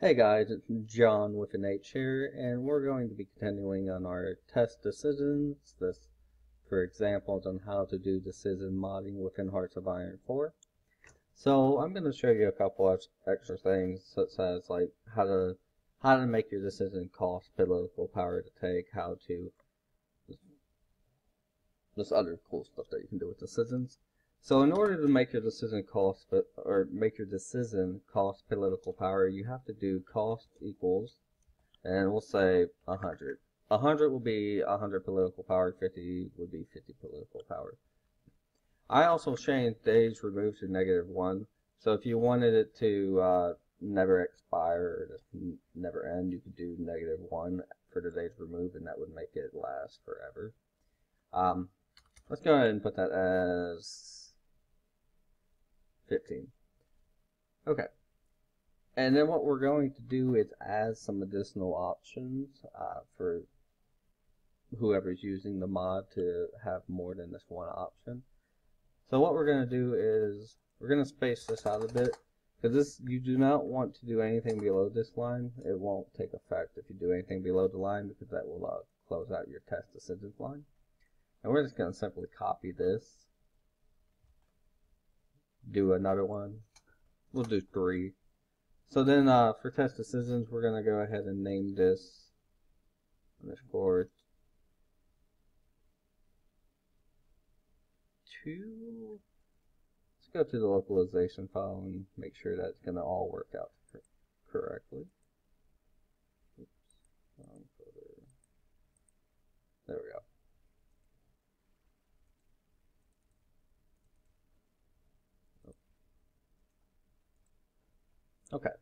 Hey guys, it's John with an H here, and we're going to be continuing on our test decisions. This for examples on how to do decision modding within Hearts of Iron 4. So I'm going to show you a couple of extra things, such as like how to make your decision cost political power to take, how to just other cool stuff that you can do with decisions. So in order to make your decision cost political power, you have to do cost equals, and we'll say 100. 100 will be 100 political power, 50 would be 50 political power. I also changed days removed to -1, so if you wanted it to never expire or just never end, you could do -1 for the days removed, and that would make it last forever. Let's go ahead and put that as 15. Okay. And then what we're going to do is add some additional options for whoever's using the mod to have more than this one option. So what we're going to do is we're going to space this out a bit, because you do not want to do anything below this line. It won't take effect if you do anything below the line, because that will close out your test decisions line. And we're just going to simply copy this, do another one. We'll do 3. So then for test decisions, we're going to go ahead and name this _2. Let's go to the localization file and make sure that's going to all work out correctly. Oops. There we go. Okay,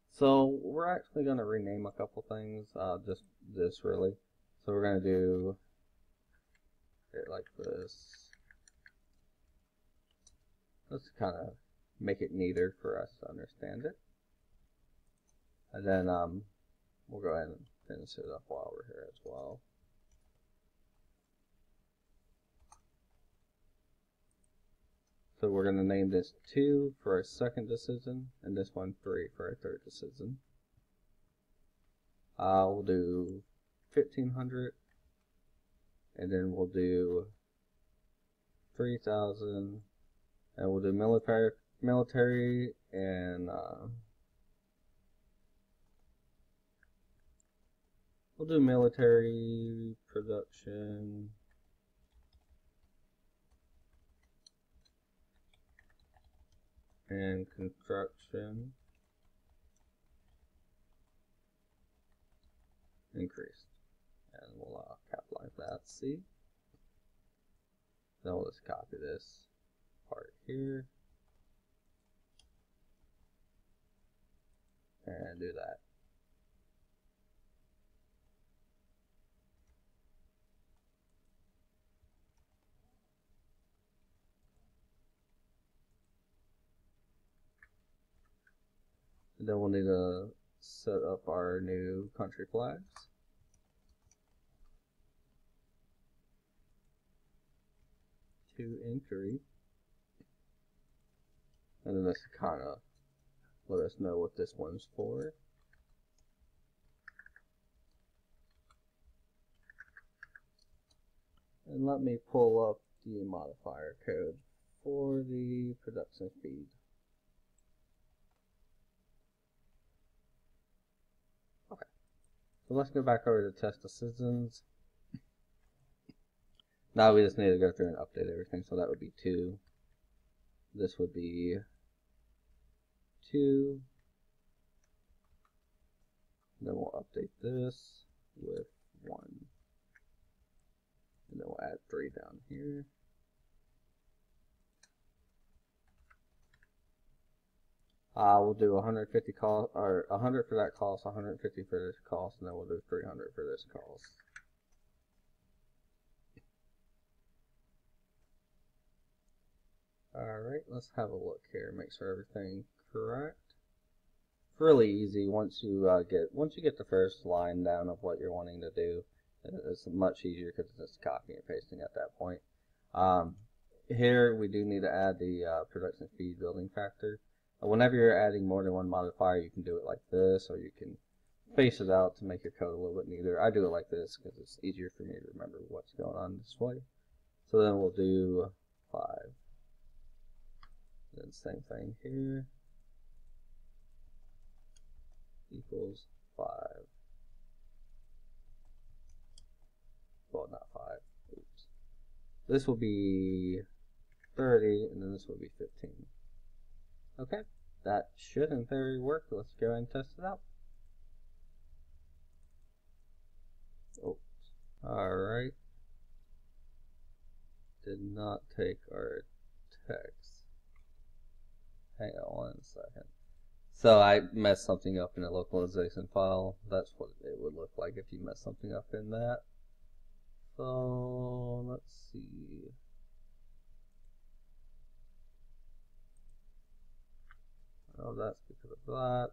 so we're actually going to rename a couple things, just this really. So we're going to do it like this. Let's kind of make it neater for us to understand it. And then we'll go ahead and finish it up while we're here as well. So we're going to name this 2 for our second decision, and this one 3 for our third decision. We'll do 1500, and then we'll do 3000, and we'll do military, and we'll do military production. And construction increased, and we'll capitalize that C. Then we'll just copy this part here and do that. And then we'll need to set up our new country flags. And 3. And then this kind of let us know what this one's for. And let me pull up the modifier code for the production speed. Okay, so let's go back over to test decisions. Now we just need to go through and update everything, so that would be 2. This would be 2. Then we'll update this with 1. And then we'll add 3 down here. We'll do 150 cost, or 100 for that cost, 150 for this cost, and then we'll do 300 for this cost. Alright, let's have a look here, make sure everything's correct. It's really easy once you get the first line down of what you're wanting to do. It's much easier because it's just copying and pasting at that point. Here we do need to add the production speed building factor. Whenever you're adding more than one modifier, you can do it like this, or you can space it out to make your code a little bit neater. I do it like this because it's easier for me to remember what's going on this way. So then we'll do 5. Then same thing here. Equals 5. Well, not 5. Oops. This will be 30, and then this will be 15. Okay, that should in theory work. Let's go ahead and test it out. Oops. Alright. Did not take our text. Hang on one second. So I messed something up in a localization file. That's what it would look like if you messed something up in that. So let's see. Oh, that's because of that.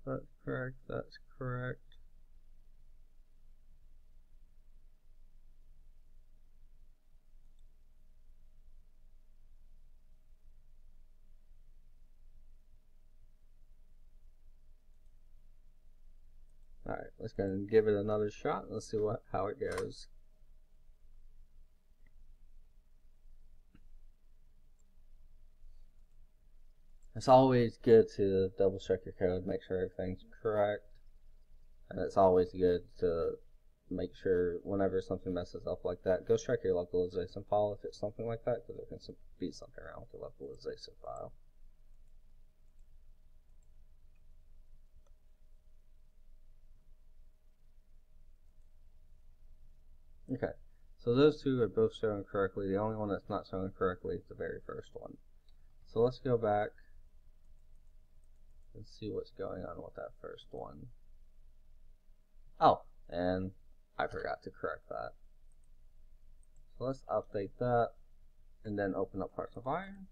That's correct, that's correct. Alright, let's go and give it another shot and let's see how it goes. It's always good to double check your code, make sure everything's correct. And it's always good to make sure whenever something messes up like that, go check your localization file if it's something like that, because there can be something wrong with the localization file. Okay, so those two are both showing correctly. The only one that's not showing correctly is the very first one. So let's go back and see what's going on with that first one. Oh, and I forgot to correct that. So let's update that and then open up Hearts of Iron.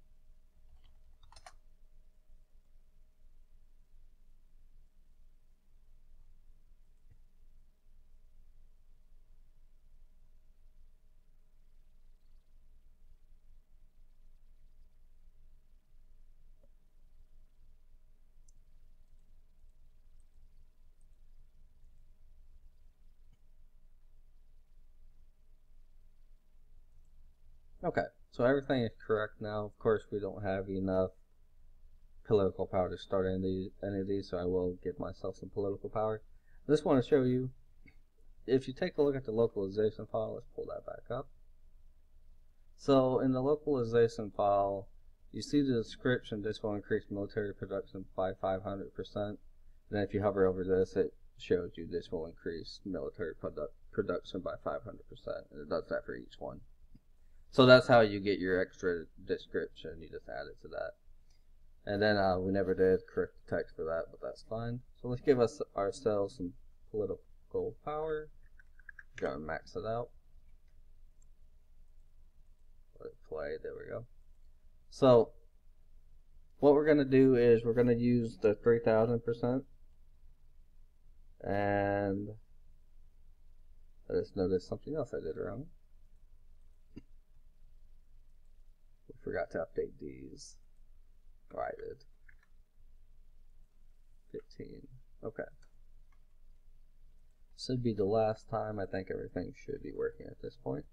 Okay, so everything is correct now. Of course, we don't have enough political power to start any of these, so I will give myself some political power. I just want to show you, if you take a look at the localization file, let's pull that back up. So in the localization file, you see the description, this will increase military production by 500%. Then if you hover over this, it shows you this will increase military production by 500%, and it does that for each one. So that's how you get your extra description. You just add it to that. And then we never did correct the text for that, but that's fine. So let's give ourselves some political power. Go and max it out. Let it play. There we go. So what we're going to do is we're going to use the 3000%. And I just noticed something else I did wrong. We forgot to update these. Oh, I did. 15. Okay. Should be the last time. I think everything should be working at this point.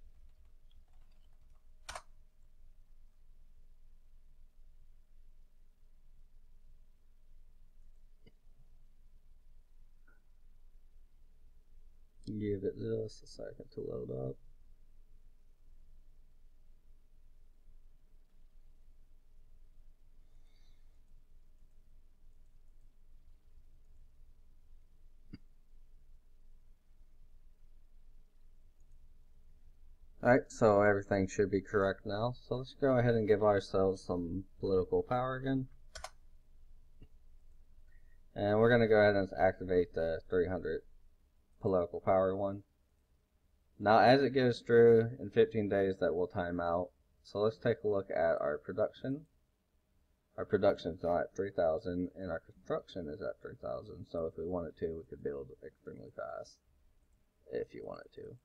Give it just a second to load up. Alright, so everything should be correct now. So let's go ahead and give ourselves some political power again. And we're going to go ahead and activate the 300 political power one. Now as it goes through, in 15 days that will time out. So let's take a look at our production. our production is not at 3,000 and our construction is at 3,000. So if we wanted to, we could build extremely fast if you wanted to.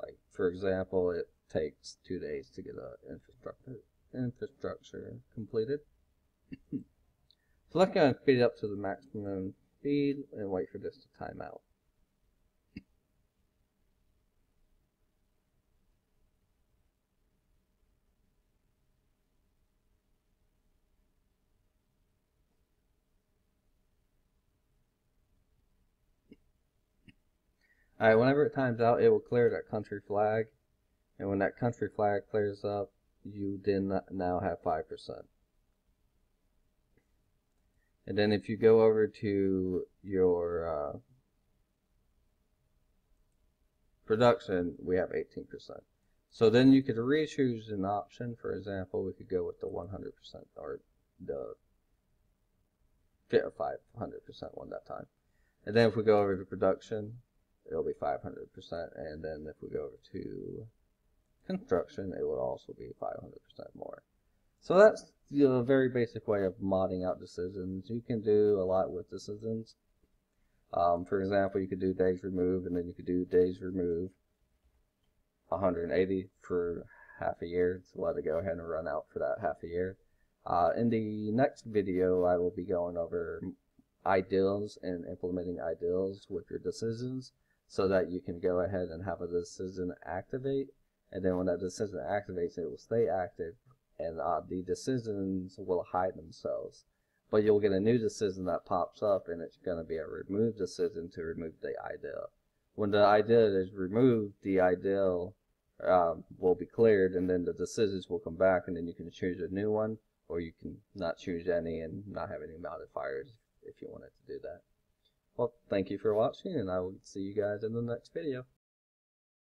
Like, for example, it takes 2 days to get an infrastructure completed. So let's go and speed it up to the maximum speed and wait for this to time out. Alright, whenever it times out, it will clear that country flag. And when that country flag clears up, you then now have 5%. And then if you go over to your production, we have 18%. So then you could re-choose an option. For example, we could go with the 100% or the 500% one that time. And then if we go over to production, it'll be 500%. And then if we go over to construction, it will also be 500% more. So that's the very basic way of modding out decisions. You can do a lot with decisions. For example, you could do days remove, and then you could do days remove 180 for half a year to let it go ahead and run out for that half a year. In the next video, I will be going over ideals and implementing ideals with your decisions so that you can go ahead and have a decision activate, and then when that decision activates, it will stay active, and the decisions will hide themselves. But you'll get a new decision that pops up, and it's going to be a remove decision to remove the ideal. When the ideal is removed, the ideal will be cleared, and then the decisions will come back, and then you can choose a new one, or you can not choose any and not have any modifiers if you wanted to do that. Well, thank you for watching, and I will see you guys in the next video.